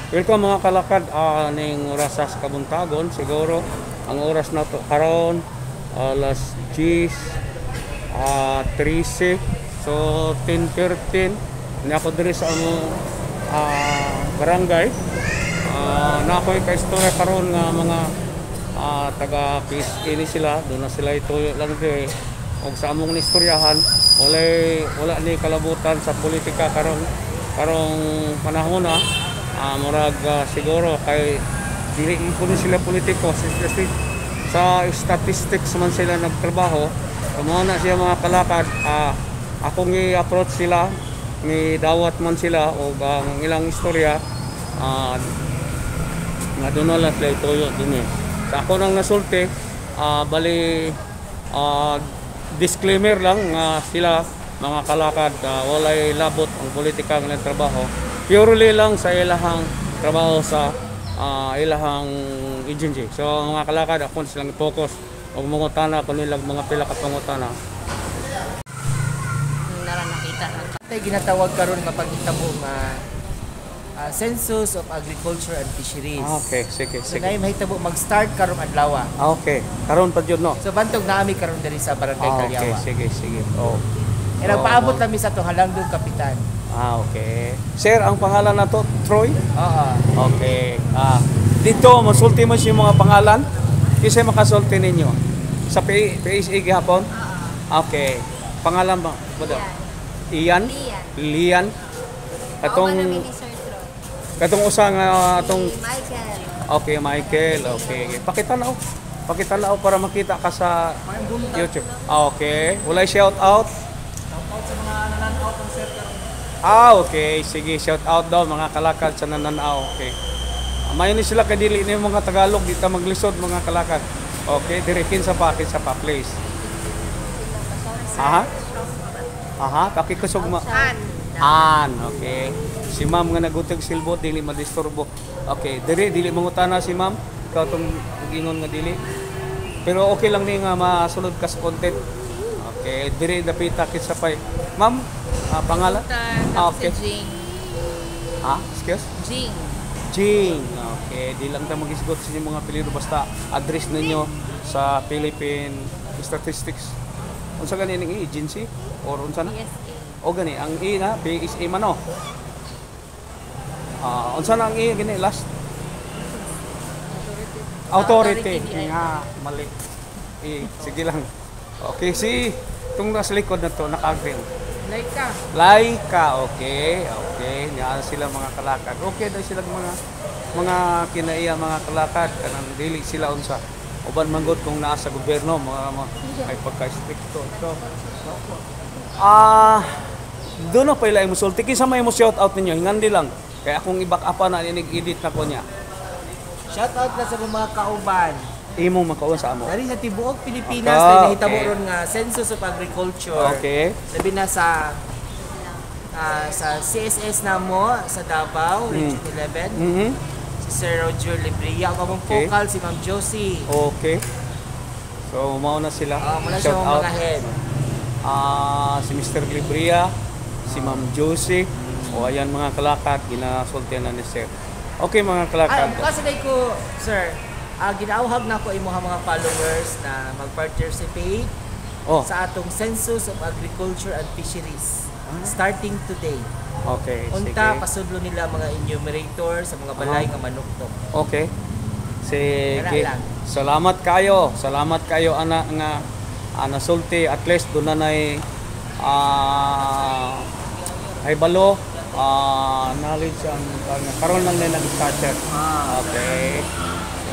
Welcome mga kalakad ning oras sa Kabuntagon siguro ang oras na to karon alas 10 13 so 10:13 ni ako diri sa barangay na ako'y kaistorya karon nga mga taga PSA ni sila doon na sila ituyo lang diri og sa among istoryahan wala ni kalabutan sa politika karong panahon na murag siguro kay dili ko sila politiko sa statistics man sila nagtrabaho kamo na siya mga kalakad akong i-approach sila ni dawat man sila o ang ilang istorya nga doon na sila ituyo din sa ako nang nasulti bali disclaimer lang nga sila mga kalakad walay labot ang politika nga nagtrabaho purely lang sa ilahang trabaho sa ilahang agency. So mga kalakad ako silang i-focus og mangutana kun nilang mga pila ka pangutana. Nara nakita na. Tay ginatawag karon nga paghitabo nga Census of Agriculture and Fisheries. Okay, sige. So nay mahitabo mag-start karong adlaw. Okay. Karon pa jud no. So bantog naami karon diri sa Barangay Calyawa. Okay, sige. Oh. Era paabot lami sa tong halangdong kapitan. Okay. Sir, ang pangalan na to, Troy? Oo. Okay. Dito, masulti mo siya mga pangalan? Kasi makasulti ninyo. Sa PSA gihapon? Okay. Pangalan ba? Ian? Lian? Katong usa nga atong Michael. Okay, Michael. Okay. Pakita na para makita ka sa YouTube. Okay. Walay shout out. Okay. Sige, shout out daw mga kalakad sa nananaw. Okay. Mayon ni sila kadili ni mga Tagalog dito maglisod mga kalakad. Okay, direkin sa pa please. Pakikusog mo. Okay. Si ma'am nga nagutog silbot dili madisturbo. Okay, dili mangutana si ma'am. Ikaw tong gingon nga dili. Pero okay lang ni nga masulod ka sa content. Okay, diri dapita kit sa pay. Ma'am, pangalan? Okay. Jing. Excuse? Jing. Okay, di lang ta mag-isgot sa inyong mga apelyido basta address ninyo sa Philippine Statistics. Unsa gani ning agency or unsa na? PSA. O gani ang na PSA man no. Unsa na ang gani last? Authority. Nga mali. Sige lang. Okay, itong nasa likod na to, naka-green. Laika, okay. Niya sila mga kalakad. Okay daw sila mga kinaiya mga kalakad. Kanang dili sila unsa. Uban manggod kung naa sa gobyerno, ay pagka-stricto. So, doon na pala yung musulti. Kisa may mo shout out ninyo, hingandi lang. Kaya akong i-back up na, inig-edit na ko niya. Shout out na sa mga kauban. Imong makaon sa amo. Dari sa tibuok Pilipinas na nahitabo ron nga Census of Agriculture. Okay. Labi na sa CSS namo sa Davao, Region 11. Si Sir Roger Libria, ang among focal si Ma'am Josie. Okay. So mao na sila. Muna siya mga head. Si Mr. Libria, si Ma'am Josie. O ayan mga kalakad, ginasultihan na ni Sir. Okay mga kalakad. Kasi ko, sir, ginauhag na ko imo mga followers na mag-participate sa atong Census of Agriculture and Fisheries starting today. Okay, Unta pasudlo nila mga enumerator sa mga balay nga manuktok. Okay. Sige. Salamat kayo ana nga nasulti at least doon na ay balo knowledge ang karon lang nila nag-starter. Okay.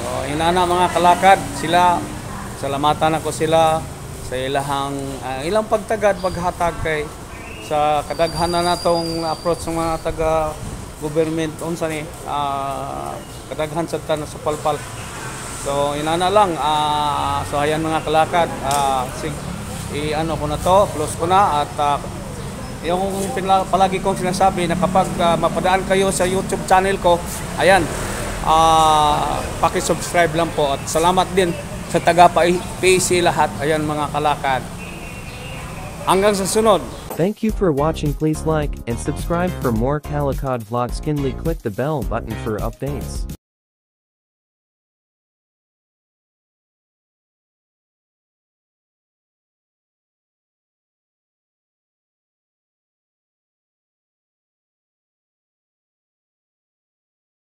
So, inana mga kalakad sila salamatan ako sila sa ilang pagtagad paghatag kay sa kadaghanan natong approach ng mga taga government unsa ni kadaghan sa tan sa palpal. So inana lang so ayan mga kalakad ano ko na to close ko na at yung palagi kong sinasabi na kapag mapadaan kayo sa YouTube channel ko ayan paki-subscribe lang po at salamat din sa taga PSA lahat ayan mga kalakad hanggang sa sunod. Thank you for watching. Please like and subscribe for more Calicod vlogs. Kindly click the bell button for updates.